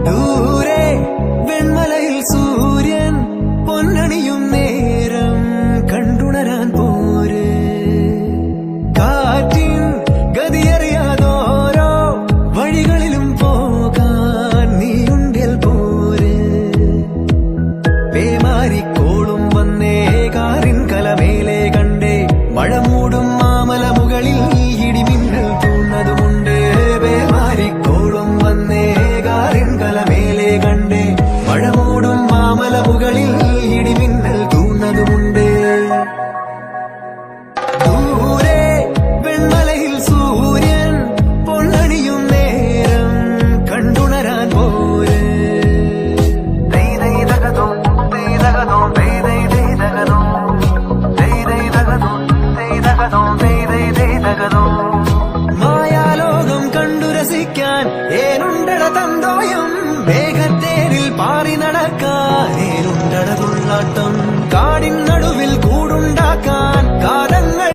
ദൂരെ വെൺമലയിൽ സൂര്യൻ പൊന്നണിയും നേരം കണ്ടുണരാൻ പോര്. കാറ്റിൻ ഗതിയറിയാതോരോ വഴികളിലും പോകാൻ നീയുണ്ടിൽ പോര്. പേമാരിക്കോളും വന്നേ കാറിൻ കലമേലെ കണ്ടേ മഴ മൂടും മാമല മുകളിൽ ഇടിമിന്നൽ തൂന്നതുമുണ്ട്. പേമാരിക്കോളും വന്നേ കാറിൻ കലമേലെ കണ്ടേ മഴ മൂടും മാമല മുകളിൽ ഇടിമിന്നൽ തൂന്നതുമുണ്ട്. ദൂരെ വെൺമലയിൽ സൂര്യൻ പൊന്നണിയും നേരം കണ്ടുണരാൻ പോര്. മായാലോകം കണ്ടു രസിക്കാൻ ഏനുണ്ടട തന്തോയം. മേഘത്തേരിൽ പാറി നടക്കാൻ ഏനുണ്ടട തുള്ളാട്ടം.